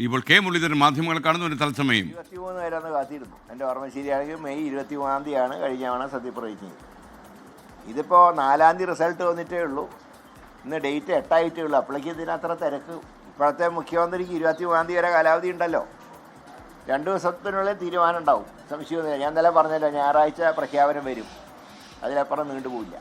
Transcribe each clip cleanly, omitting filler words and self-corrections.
ഇപ്പോൾ കെ മുരളീധരൻ മാധ്യമങ്ങളെ കാണുന്ന ഒരു തത്സമയം 23 പേരാണ് കാത്തിരുന്നു. എൻ്റെ ഓർമ്മ ശരിയാണെങ്കിൽ മെയ് 23-ാം തീയതിയാണ് കഴിഞ്ഞ തവണ സത്യപ്രതിജ്ഞ ചെയ്തത്. ഇതിപ്പോൾ 4-ാം തീയതി റിസൾട്ട് വന്നിട്ടേ ഉള്ളൂ. ഇന്ന് ഡേറ്റ് 8 ഉള്ളൂ. അപ്പോഴേക്കും ഇതിനത്ര തിരക്ക്. ഇപ്പോഴത്തെ മുഖ്യമന്ത്രിക്ക് 23-ാം തീയതി വരെ കാലാവധി ഉണ്ടല്ലോ. 2 ദിവസത്തിനുള്ളിൽ തീരുമാനം ഉണ്ടാവും, സംശയമൊന്നുമില്ല. ഞാൻ ഇന്നലെ പറഞ്ഞല്ലോ, ഞായറാഴ്ച പ്രഖ്യാപനം വരും, അതിലപ്പുറം നീണ്ടുപോയില്ല.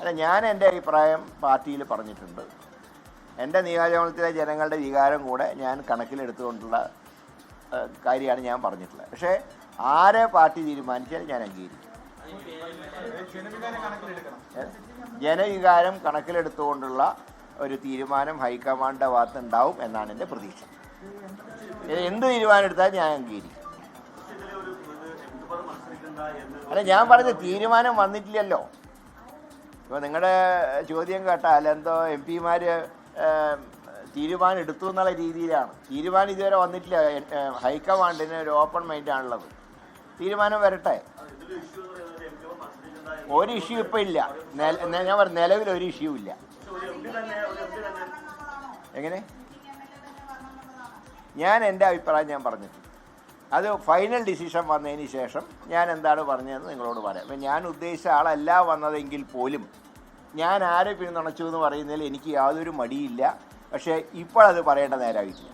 അല്ല, ഞാൻ എൻ്റെ അഭിപ്രായം പാർട്ടിയിൽ പറഞ്ഞിട്ടുണ്ട്. എൻ്റെ നിയോജകമണ്ഡലത്തിലെ ജനങ്ങളുടെ വികാരം കൂടെ ഞാൻ കണക്കിലെടുത്തുകൊണ്ടുള്ള കാര്യമാണ് ഞാൻ പറഞ്ഞിട്ടുള്ളത്. പക്ഷേ ആരെ പാർട്ടി തീരുമാനിച്ചാൽ ഞാൻ അംഗീകരിക്കും. ജനവികാരം കണക്കിലെടുത്തുകൊണ്ടുള്ള ഒരു തീരുമാനം ഹൈക്കമാൻഡിൻ്റെ ഭാഗത്ത് ഉണ്ടാവും എന്നാണ് എൻ്റെ പ്രതീക്ഷ. എന്ത് തീരുമാനം എടുത്താലും ഞാൻ അംഗീകരിക്കും. അല്ല, ഞാൻ പറഞ്ഞത് തീരുമാനം വന്നിട്ടില്ലല്ലോ. ഇപ്പോൾ നിങ്ങളുടെ ചോദ്യം കേട്ടാൽ എന്തോ എം പിമാർ തീരുമാനം എടുത്തു എന്നുള്ള രീതിയിലാണ്. തീരുമാനം ഇതുവരെ വന്നിട്ടില്ല. ഹൈക്കമാൻഡിന് ഒരു ഓപ്പൺ മൈൻഡാണുള്ളത്. തീരുമാനം വരട്ടെ. ഒരു ഇഷ്യൂ ഇപ്പം ഇല്ല. ഞാൻ പറഞ്ഞു, നിലവിൽ ഒരു ഇഷ്യൂ ഇല്ല. എങ്ങനെ? ഞാൻ എൻ്റെ അഭിപ്രായം ഞാൻ പറഞ്ഞിട്ടുണ്ട്. അത് ഫൈനൽ ഡിസിഷൻ വന്നതിന് ശേഷം ഞാൻ എന്താണ് പറഞ്ഞതെന്ന് നിങ്ങളോട് പറയാം. അപ്പം ഞാൻ ഉദ്ദേശിച്ച ആളല്ല വന്നതെങ്കിൽ പോലും ഞാൻ ആരെ പിന്തുണച്ചു എന്ന് പറയുന്നതിൽ എനിക്ക് യാതൊരു മടിയില്ല. പക്ഷേ ഇപ്പോഴത് പറയേണ്ട നേരമായിട്ടില്ല.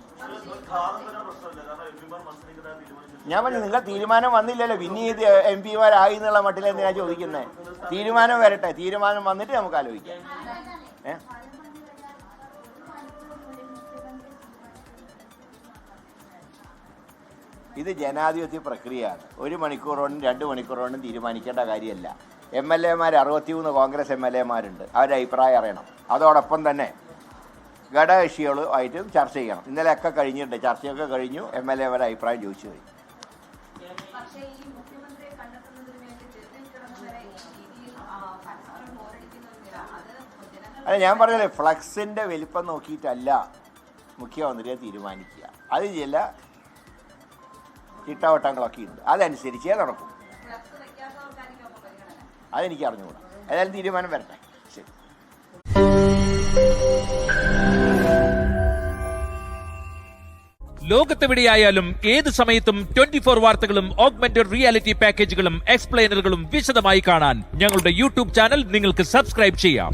ഞാൻ പറഞ്ഞു, നിങ്ങൾ തീരുമാനം വന്നില്ലല്ലോ, പിന്നെ ഇത് എം പിമാരായി എന്നുള്ള മട്ടിൽ എന്തിനാണ് ചോദിക്കുന്നത്? തീരുമാനം വരട്ടെ, തീരുമാനം വന്നിട്ട് നമുക്ക് ആലോചിക്കാം. ഇത് ജനാധിപത്യ പ്രക്രിയയാണ്. 1 മണിക്കൂർ കൊണ്ടും 2 മണിക്കൂർ കൊണ്ടും തീരുമാനിക്കേണ്ട കാര്യമല്ല. MLA-മാർ 63 കോൺഗ്രസ് MLA-മാരുണ്ട്. അവരുടെ അഭിപ്രായം അറിയണം. അതോടൊപ്പം തന്നെ ഘടകകക്ഷികളുമായിട്ടും ചർച്ച ചെയ്യണം. ഇന്നലെയൊക്കെ കഴിഞ്ഞിട്ടുണ്ട്, ചർച്ചയൊക്കെ കഴിഞ്ഞു. MLA-മാരുടെ അഭിപ്രായം ചോദിച്ചു കഴിഞ്ഞു. അല്ല, ഞാൻ പറഞ്ഞല്ലേ, ഫ്ലക്സിൻ്റെ വലിപ്പം നോക്കിയിട്ടല്ല മുഖ്യമന്ത്രിയെ തീരുമാനിക്കുക. അത് ചില ചിട്ടവട്ടങ്ങളൊക്കെ ഉണ്ട്, അതനുസരിച്ചേ നടക്കും. അതെനിക്ക് അറിഞ്ഞുകൂടാ. ഏതായാലും തീരുമാനം വരട്ടെ. ശരി. ലോകത്തെവിടെയായാലും ഏത് സമയത്തും 24 വാർത്തകളും ഓഗ്മെന്റഡ് റിയാലിറ്റി പാക്കേജുകളും എക്സ്പ്ലെയിനറുകളും വിശദമായി കാണാൻ ഞങ്ങളുടെ യൂട്യൂബ് ചാനൽ നിങ്ങൾക്ക് സബ്സ്ക്രൈബ് ചെയ്യാം.